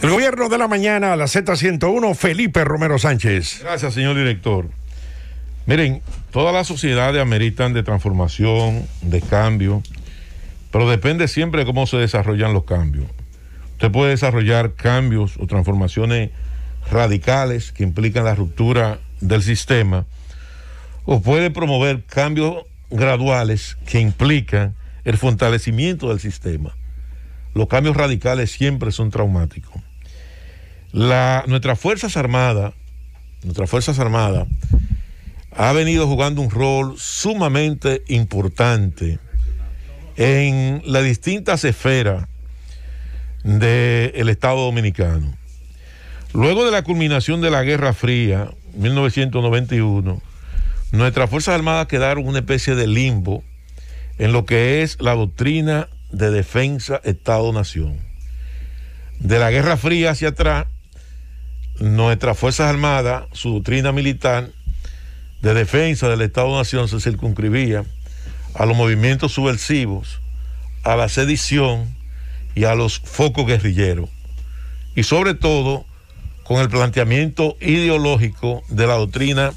El gobierno de la mañana a la Z101, Felipe Romero Sánchez. Gracias, señor director. Miren, todas las sociedades ameritan de transformación, de cambio, pero depende siempre de cómo se desarrollan los cambios. Usted puede desarrollar cambios o transformaciones radicales que implican la ruptura del sistema, o puede promover cambios graduales que implican el fortalecimiento del sistema. Los cambios radicales siempre son traumáticos. Nuestras Fuerzas Armadas ha venido jugando un rol sumamente importante en las distintas esferas del Estado Dominicano. Luego de la culminación de la Guerra Fría, 1991, nuestras Fuerzas Armadas quedaron en una especie de limbo en lo que es la doctrina de defensa Estado-Nación. De la Guerra Fría hacia atrás, nuestras Fuerzas Armadas, su doctrina militar de defensa del Estado-Nación se circunscribía a los movimientos subversivos, a la sedición y a los focos guerrilleros, y sobre todo con el planteamiento ideológico de la doctrina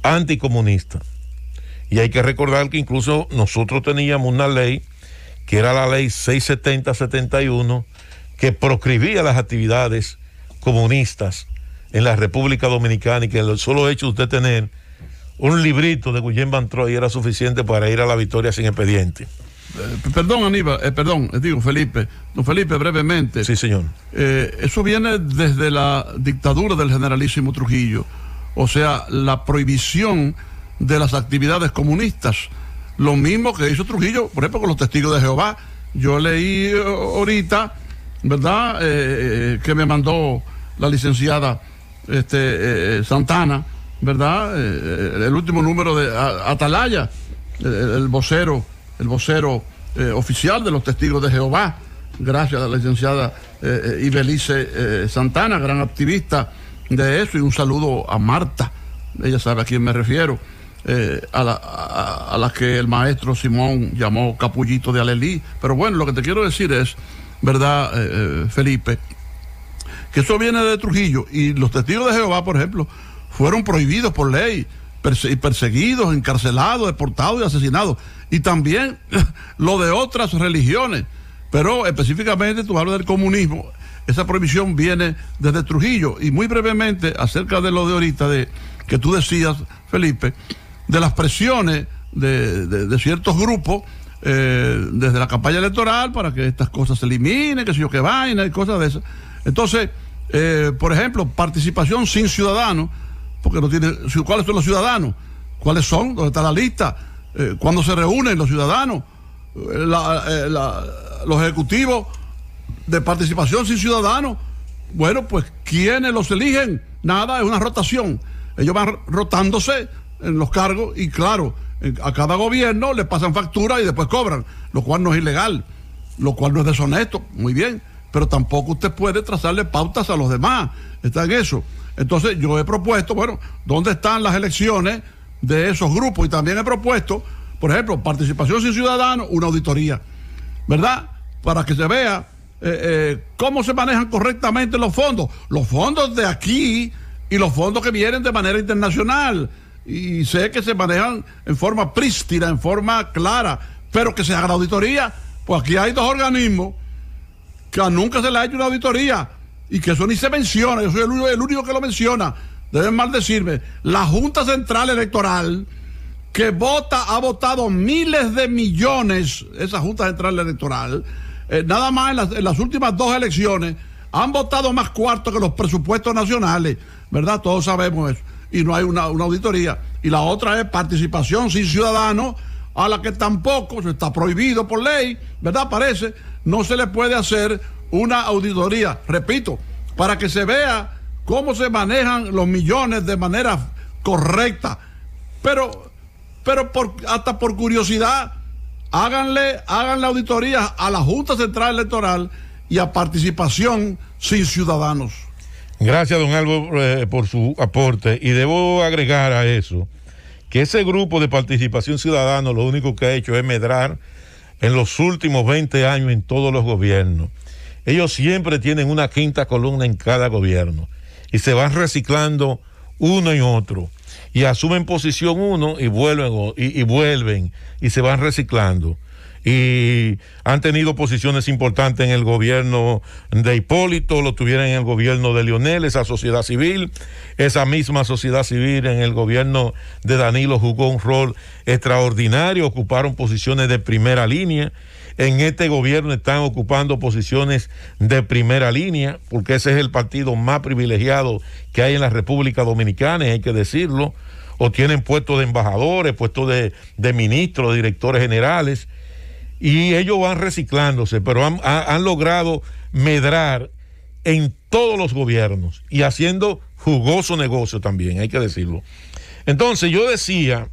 anticomunista. Y hay que recordar que incluso nosotros teníamos una ley, que era la ley 670-71, que proscribía las actividades comunistas en la República Dominicana, y que el solo hecho de usted tener un librito de Guillén Van Troy era suficiente para ir a la victoria sin expediente. Perdón, Aníbal, Felipe. Don Felipe, brevemente. Sí, señor. Eso viene desde la dictadura del generalísimo Trujillo, o sea, la prohibición de las actividades comunistas. Lo mismo que hizo Trujillo, por ejemplo, con los testigos de Jehová. Yo leí ahorita, ¿verdad?, que me mandó la licenciada Santana, ¿verdad?, el último número de Atalaya, el vocero oficial de los testigos de Jehová, gracias a la licenciada Ibelice Santana, gran activista de eso, y un saludo a Marta, ella sabe a quién me refiero, a la que el maestro Simón llamó capullito de Alelí. Pero bueno, lo que te quiero decir es, ¿verdad, Felipe?, que eso viene de Trujillo, y los testigos de Jehová, por ejemplo, fueron prohibidos por ley, perseguidos, encarcelados, deportados y asesinados, y también lo de otras religiones, pero específicamente tú hablas del comunismo. Esa prohibición viene desde Trujillo. Y muy brevemente, acerca de lo de ahorita, que tú decías, Felipe, de las presiones de ciertos grupos desde la campaña electoral para que estas cosas se eliminen, que sé yo qué vaina y cosas de esas. Entonces, por ejemplo, participación sin ciudadanos, porque no tiene. ¿Cuáles son los ciudadanos? ¿Cuáles son? ¿Dónde está la lista? ¿Cuándo se reúnen los ciudadanos? Los ejecutivos de participación sin ciudadanos. Bueno, pues ¿quiénes los eligen? Nada, es una rotación. Ellos van rotándose en los cargos, y claro, a cada gobierno le pasan factura y después cobran, lo cual no es ilegal, lo cual no es deshonesto, muy bien, pero tampoco usted puede trazarle pautas a los demás. Está en eso. Entonces yo he propuesto, bueno, ¿dónde están las elecciones de esos grupos? Y también he propuesto, por ejemplo, participación sin ciudadanos, una auditoría, ¿verdad?, para que se vea cómo se manejan correctamente los fondos de aquí y los fondos que vienen de manera internacional. Y sé que se manejan en forma prístina, en forma clara, pero que se haga la auditoría. Pues aquí hay dos organismos que nunca se les ha hecho una auditoría, y que eso ni se menciona. Yo soy el único que lo menciona. Deben maldecirme. La Junta Central Electoral, que ha votado miles de millones, esa Junta Central Electoral, nada más en las últimas dos elecciones, han votado más cuartos que los presupuestos nacionales, ¿verdad? Todos sabemos eso. Y no hay una auditoría. Y la otra es participación sin ciudadanos, a la que tampoco se está prohibido por ley, ¿verdad? Parece, no se le puede hacer una auditoría, repito, para que se vea cómo se manejan los millones de manera correcta. Pero hasta por curiosidad, háganle auditoría a la Junta Central Electoral y a participación sin ciudadanos. Gracias, don Álvaro, por su aporte. Y debo agregar a eso que ese grupo de participación ciudadana lo único que ha hecho es medrar en los últimos 20 años en todos los gobiernos. ellos siempre tienen una quinta columna en cada gobierno y se van reciclando uno y otro y asumen posición uno y vuelven y se van reciclando. Y han tenido posiciones importantes en el gobierno de Hipólito, lo tuvieron en el gobierno de Leonel, esa sociedad civil. Esa misma sociedad civil en el gobierno de Danilo jugó un rol extraordinario, ocuparon posiciones de primera línea. En este gobierno están ocupando posiciones de primera línea, porque ese es el partido más privilegiado que hay en la República Dominicana, y hay que decirlo. O tienen puestos de embajadores, puestos de ministros, directores generales. Y ellos van reciclándose, pero han logrado medrar en todos los gobiernos y haciendo jugoso negocio también, hay que decirlo. Entonces yo decía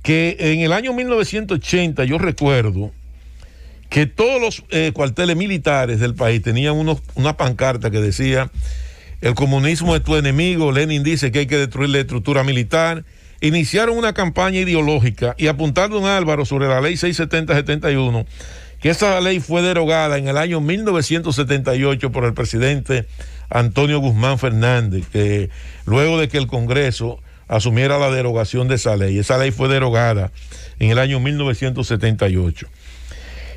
que en el año 1980 yo recuerdo que todos los cuarteles militares del país tenían una pancarta que decía: el comunismo es tu enemigo, Lenin dice que hay que destruir la estructura militar. Iniciaron una campaña ideológica y apuntando a Álvaro sobre la ley 670-71, que esa ley fue derogada en el año 1978 por el presidente Antonio Guzmán Fernández, que luego de que el Congreso asumiera la derogación de esa ley fue derogada en el año 1978.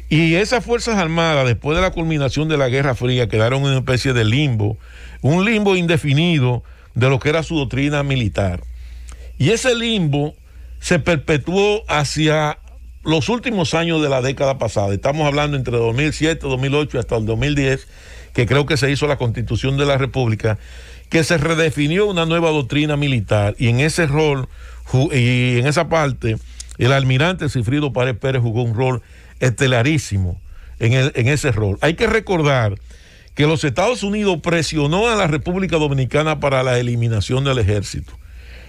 Y esas Fuerzas Armadas, después de la culminación de la Guerra Fría, quedaron en una especie de limbo, un limbo indefinido de lo que era su doctrina militar. Y ese limbo se perpetuó hacia los últimos años de la década pasada. Estamos hablando entre 2007, 2008 hasta el 2010, que creo que se hizo la Constitución de la República, que se redefinió una nueva doctrina militar. Y en ese rol, y en esa parte, el almirante Sigfrido Páez Pérez jugó un rol estelarísimo en ese rol. Hay que recordar que los Estados Unidos presionó a la República Dominicana para la eliminación del ejército.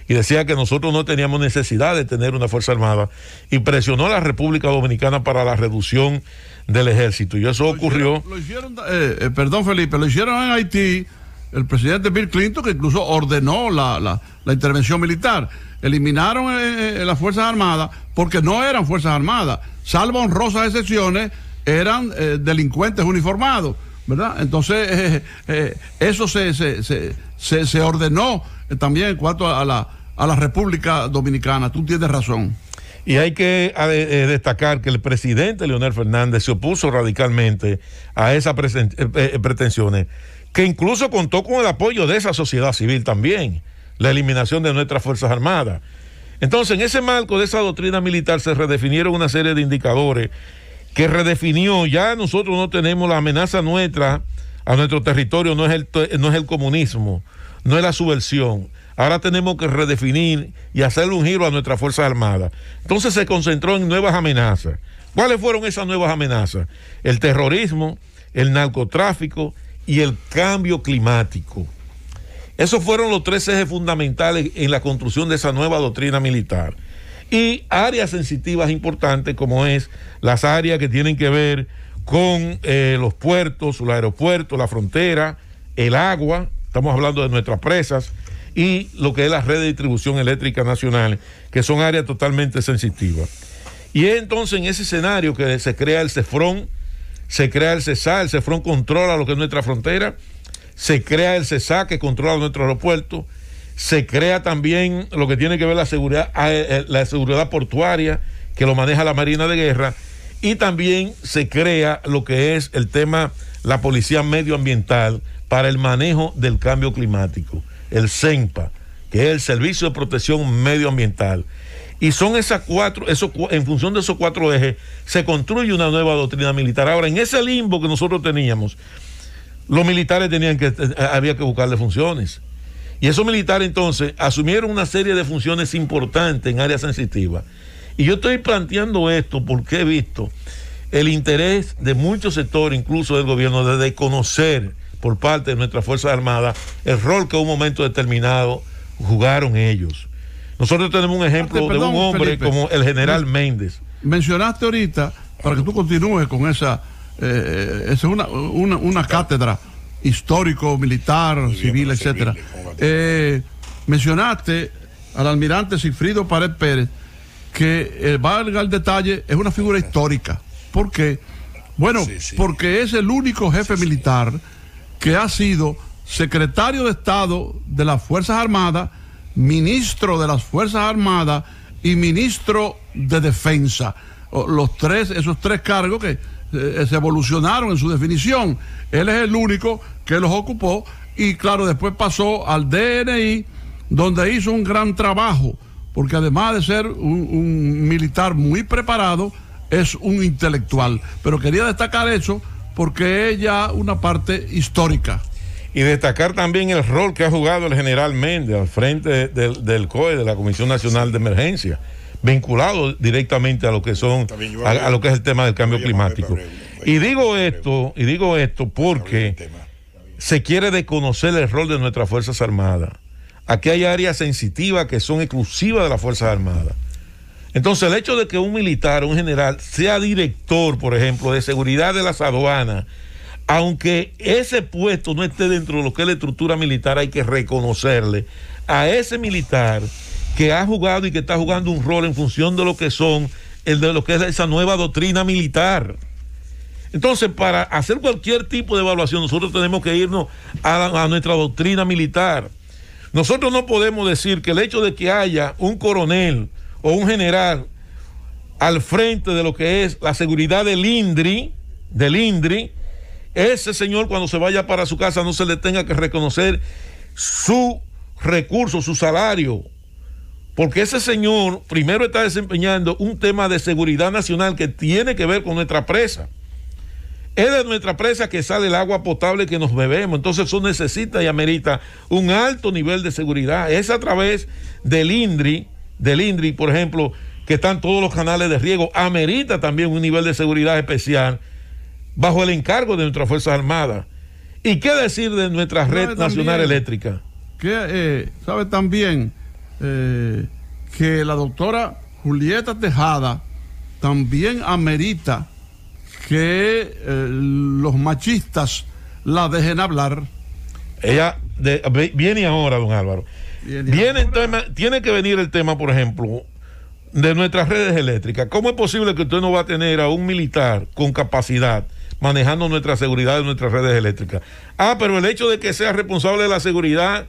Y decía que nosotros no teníamos necesidad de tener una Fuerza Armada, y presionó a la República Dominicana para la reducción del ejército. Y eso ocurrió. Perdón, Felipe, lo hicieron en Haití el presidente Bill Clinton, que incluso ordenó la intervención militar. Eliminaron las Fuerzas Armadas porque no eran Fuerzas Armadas, salvo honrosas excepciones, eran delincuentes uniformados, ¿verdad? Entonces, eso se ordenó también en cuanto a la República Dominicana. Tú tienes razón. Y hay que destacar que el presidente Leonel Fernández se opuso radicalmente a esas pretensiones, que incluso contó con el apoyo de esa sociedad civil también, la eliminación de nuestras Fuerzas Armadas. Entonces, en ese marco de esa doctrina militar se redefinieron una serie de indicadores que redefinió. Ya nosotros no tenemos la amenaza nuestra a nuestro territorio, no es el comunismo, no es la subversión. Ahora tenemos que redefinir y hacerle un giro a nuestras Fuerzas Armadas. Entonces se concentró en nuevas amenazas. ¿Cuáles fueron esas nuevas amenazas? El terrorismo, el narcotráfico y el cambio climático. Esos fueron los tres ejes fundamentales en la construcción de esa nueva doctrina militar. Y áreas sensitivas importantes, como es las áreas que tienen que ver con los puertos, los aeropuertos, la frontera, el agua, estamos hablando de nuestras presas, y lo que es la red de distribución eléctrica nacional, que son áreas totalmente sensitivas. Y es entonces en ese escenario que se crea el CEFRON, se crea el CESA. El CEFRON controla lo que es nuestra frontera, se crea el CESA, que controla nuestro aeropuerto, se crea también lo que tiene que ver la seguridad portuaria, que lo maneja la Marina de Guerra, y también se crea lo que es el tema, la Policía Medioambiental, para el manejo del cambio climático, el CENPA, que es el Servicio de Protección Medioambiental. Y son en función de esos cuatro ejes, se construye una nueva doctrina militar. Ahora, en ese limbo que nosotros teníamos, los militares había que buscarle funciones. Y esos militares entonces asumieron una serie de funciones importantes en áreas sensitivas. Y yo estoy planteando esto porque he visto el interés de muchos sectores, incluso del gobierno, de desconocer por parte de nuestras Fuerzas Armadas el rol que en un momento determinado jugaron ellos. Nosotros tenemos un ejemplo de un hombre, Felipe, como el general Méndez. Mencionaste ahorita, para que tú continúes con esa es una cátedra histórico, militar, civil, etcétera. Mencionaste al almirante Sigfrido Páez Pérez, que valga el detalle, es una figura histórica. ¿Por qué? Bueno, Sí. porque es el único jefe militar que ha sido secretario de Estado de las Fuerzas Armadas, ministro de las Fuerzas Armadas y ministro de Defensa. Esos tres cargos que se evolucionaron en su definición. Él es el único que los ocupó y claro, después pasó al DNI, donde hizo un gran trabajo, porque además de ser un militar muy preparado, es un intelectual. Pero quería destacar eso porque es ya una parte histórica. Y destacar también el rol que ha jugado el general Méndez al frente del COE, de la Comisión Nacional de Emergencia, vinculado directamente a lo que son, a lo que es el tema del cambio climático. Y digo esto porque se quiere desconocer el rol de nuestras Fuerzas Armadas. Aquí hay áreas sensitivas que son exclusivas de las Fuerzas Armadas. Entonces, el hecho de que un militar, un general, sea director, por ejemplo, de seguridad de las aduanas, aunque ese puesto no esté dentro de lo que es la estructura militar, hay que reconocerle a ese militar que ha jugado y que está jugando un rol en función de lo que son, de lo que es esa nueva doctrina militar. Entonces, para hacer cualquier tipo de evaluación, nosotros tenemos que irnos a nuestra doctrina militar. Nosotros no podemos decir que el hecho de que haya un coronel o un general al frente de lo que es la seguridad del INDRI, ese señor cuando se vaya para su casa no se le tenga que reconocer su recurso, su salario, porque ese señor primero está desempeñando un tema de seguridad nacional que tiene que ver con nuestra presa. Es de nuestra presa que sale el agua potable que nos bebemos, entonces eso necesita y amerita un alto nivel de seguridad. Es a través del INDRI, por ejemplo, que están todos los canales de riego, amerita también un nivel de seguridad especial bajo el encargo de nuestras Fuerzas Armadas. ¿Y qué decir de nuestra red nacional eléctrica? Sabe también que la doctora Julieta Tejada también amerita que los machistas la dejen hablar. Ella viene ahora, don Álvaro. Tiene que venir el tema, por ejemplo, de nuestras redes eléctricas. ¿Cómo es posible que usted no va a tener a un militar con capacidad manejando nuestra seguridad de nuestras redes eléctricas? Pero el hecho de que sea responsable de la seguridad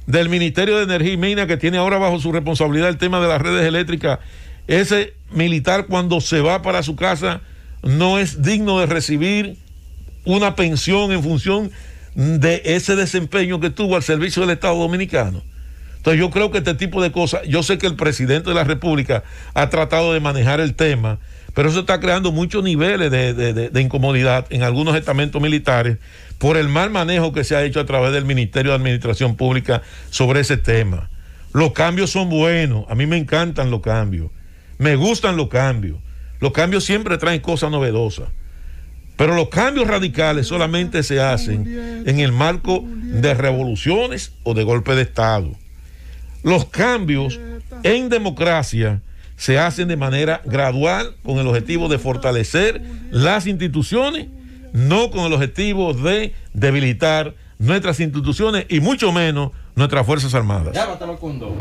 del Ministerio de Energía y Minas, que tiene ahora bajo su responsabilidad el tema de las redes eléctricas, ese militar cuando se va para su casa no es digno de recibir una pensión en función de ese desempeño que tuvo al servicio del Estado Dominicano. Entonces yo creo que este tipo de cosas, yo sé que el presidente de la República ha tratado de manejar el tema, pero eso está creando muchos niveles de incomodidad en algunos estamentos militares por el mal manejo que se ha hecho a través del Ministerio de Administración Pública sobre ese tema. Los cambios son buenos, a mí me encantan los cambios, me gustan los cambios. Los cambios siempre traen cosas novedosas, pero los cambios radicales solamente se hacen en el marco de revoluciones o de golpe de Estado. Los cambios en democracia se hacen de manera gradual con el objetivo de fortalecer las instituciones, no con el objetivo de debilitar nuestras instituciones y mucho menos nuestras Fuerzas Armadas. Llámatelo con dos.